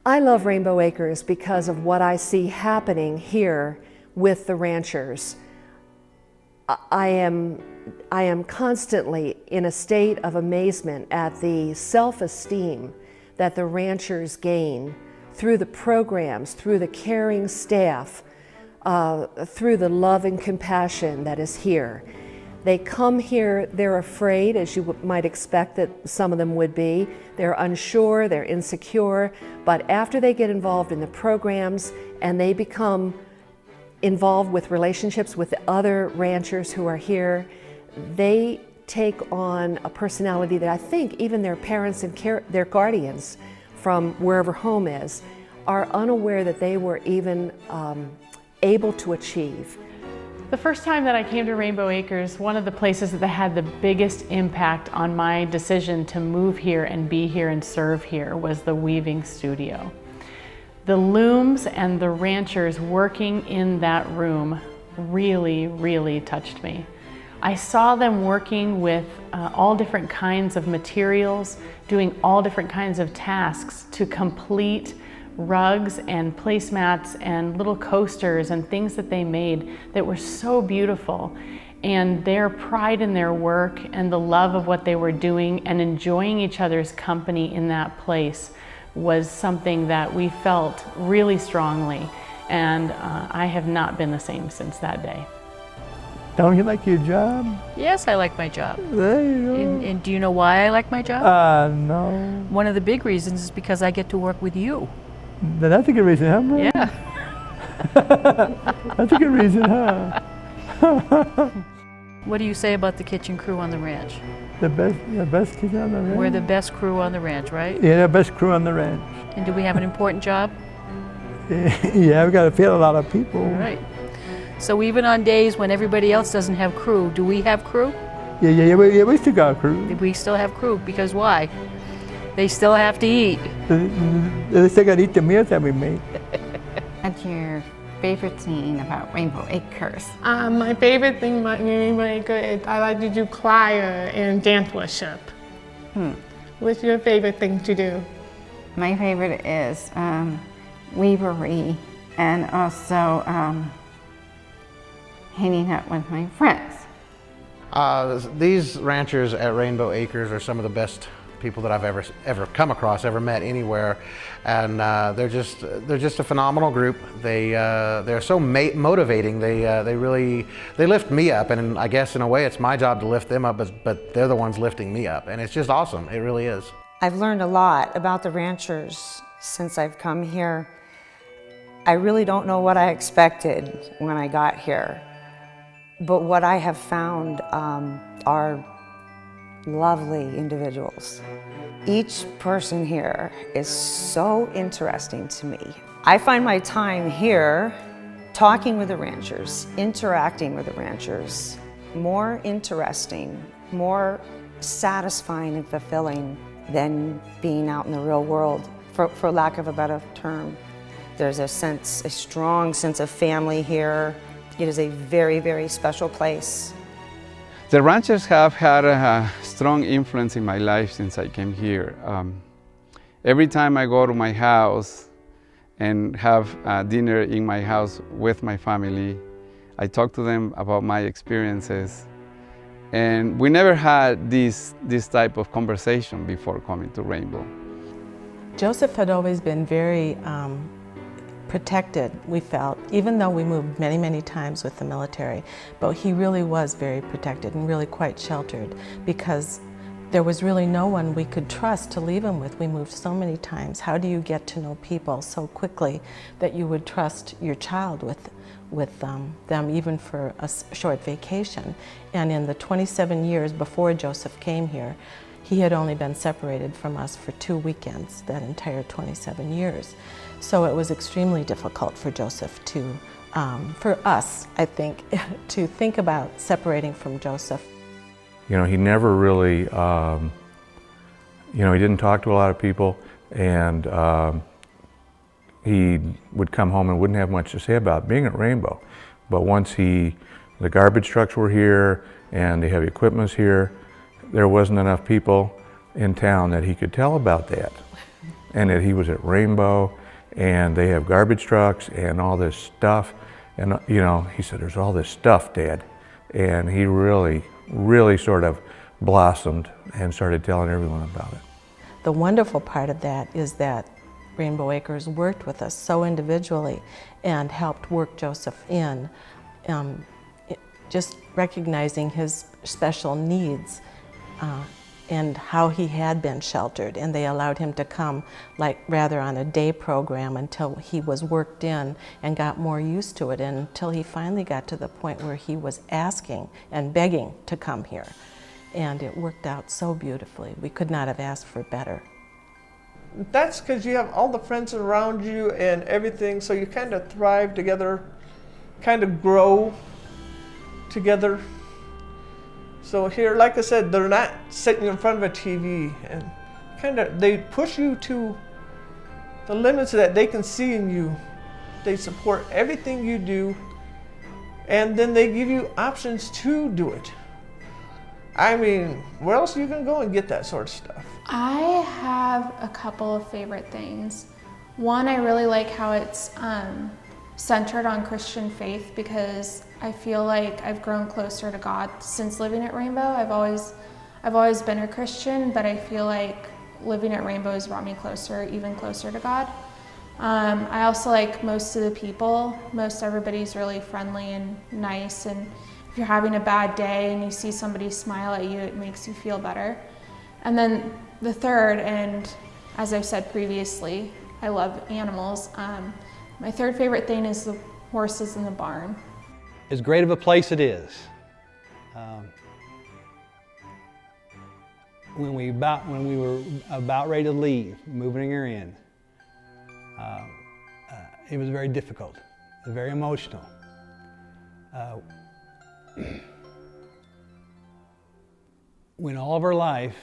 I love Rainbow Acres because of what I see happening here with the ranchers. I am constantly in a state of amazement at the self-esteem that the ranchers gain through the programs, through the caring staff, through the love and compassion that is here. They come here, they're afraid, as you might expect that some of them would be. They're unsure, they're insecure, but after they get involved in the programs and they become involved with relationships with the other ranchers who are here, they take on a personality that I think even their parents and their guardians from wherever home is are unaware that they were even able to achieve. The first time that I came to Rainbow Acres, one of the places that had the biggest impact on my decision to move here and be here and serve here was the weaving studio. The looms and the ranchers working in that room really, really touched me. I saw them working with all different kinds of materials, doing all different kinds of tasks to complete rugs and placemats and little coasters and things that they made that were so beautiful. And their pride in their work and the love of what they were doing and enjoying each other's company in that place was something that we felt really strongly. And I have not been the same since that day. Don't you like your job? Yes, I like my job. There you go. And do you know why I like my job? No. One of the big reasons is because I get to work with you. That's a good reason, huh, bro? Yeah. That's a good reason, huh? What do you say about the kitchen crew on the ranch? The best kid on the ranch? We're the best crew on the ranch, right? Yeah, the best crew on the ranch. And do we have an important job? Yeah, we got to feed a lot of people. Right. So even on days when everybody else doesn't have crew, do we have crew? Yeah, we still got crew. We still have crew, because why? They still have to eat. They still got to eat the meals that we make. What's your favorite thing about Rainbow Acres? My favorite thing about Rainbow Acres is I like to do choir and dance worship. What's your favorite thing to do? My favorite is weavery and also hanging out with my friends. These ranchers at Rainbow Acres are some of the best people that I've ever come across, ever met anywhere, and they're just a phenomenal group. They're so motivating. They lift me up, and I guess in a way it's my job to lift them up, but they're the ones lifting me up, and it's just awesome. It really is. I've learned a lot about the ranchers since I've come here. I really don't know what I expected when I got here, but what I have found are lovely individuals. Each person here is so interesting to me. I find my time here talking with the ranchers, interacting with the ranchers, more interesting, more satisfying and fulfilling than being out in the real world, for lack of a better term. There's a strong sense of family here. It is a very, very special place. The ranchers have had a strong influence in my life since I came here. Every time I go to my house and have dinner in my house with my family, I talk to them about my experiences. And we never had this type of conversation before coming to Rainbow. Joseph had always been very protected, we felt, even though we moved many, many times with the military, but he really was very protected and really quite sheltered because there was really no one we could trust to leave him with. We moved so many times. How do you get to know people so quickly that you would trust your child with them even for a short vacation? And in the 27 years before Joseph came here, he had only been separated from us for 2 weekends that entire 27 years. So it was extremely difficult for Joseph to, for us, I think, to think about separating from Joseph. You know, he never really, you know, he didn't talk to a lot of people, and he would come home and wouldn't have much to say about being at Rainbow. But once the garbage trucks were here and the heavy equipment was here, there wasn't enough people in town that he could tell about that. and that he was at Rainbow, and they have garbage trucks and all this stuff. And you know, he said, there's all this stuff, Dad. And he really, really sort of blossomed and started telling everyone about it. The wonderful part of that is that Rainbow Acres worked with us so individually and helped work Joseph in, just recognizing his special needs and how he had been sheltered, and they allowed him to come rather on a day program until he was worked in and got more used to it, and until he finally got to the point where he was asking and begging to come here. And it worked out so beautifully. We could not have asked for better. That's because you have all the friends around you and everything, so you kind of thrive together, kind of grow together. So here, like I said, they're not sitting in front of a TV, and they push you to the limits that they can see in you. They support everything you do, and then they give you options to do it. I mean, where else are you going to go and get that sort of stuff? I have a couple of favorite things. One, I really like how it's centered on Christian faith, because I feel like I've grown closer to God since living at Rainbow. I've always been a Christian, but I feel like living at Rainbow has brought me closer, even closer to God. I also like most of the people. Most everybody's really friendly and nice, and if you're having a bad day and you see somebody smile at you, it makes you feel better. And then the third, and as I've said previously, I love animals. My third favorite thing is the horses in the barn. As great of a place it is, when we were about ready to leave, moving her in, it was very difficult, very emotional. When all of our life,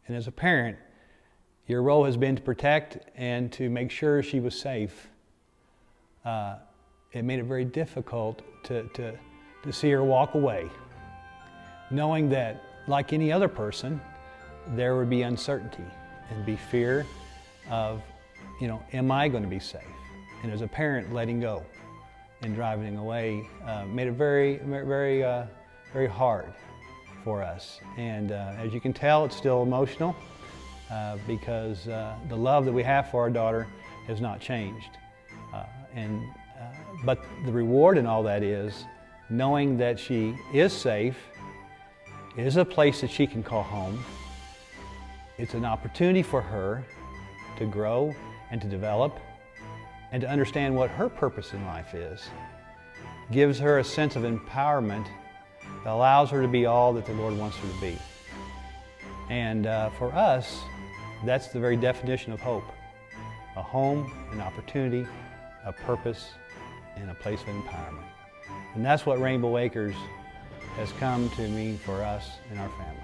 and as a parent, your role has been to protect and to make sure she was safe, it made it very difficult to see her walk away, knowing that, like any other person, there would be uncertainty and be fear of, am I going to be safe? And as a parent, letting go and driving away made it very, very, very hard for us. And as you can tell, it's still emotional because the love that we have for our daughter has not changed. But the reward in all that is knowing that she is safe, is a place that she can call home. It's an opportunity for her to grow and to develop and to understand what her purpose in life is. Gives her a sense of empowerment that allows her to be all that the Lord wants her to be. And for us, that's the very definition of hope. A home, an opportunity, a purpose, and a place of empowerment. And that's what Rainbow Acres has come to mean for us and our family.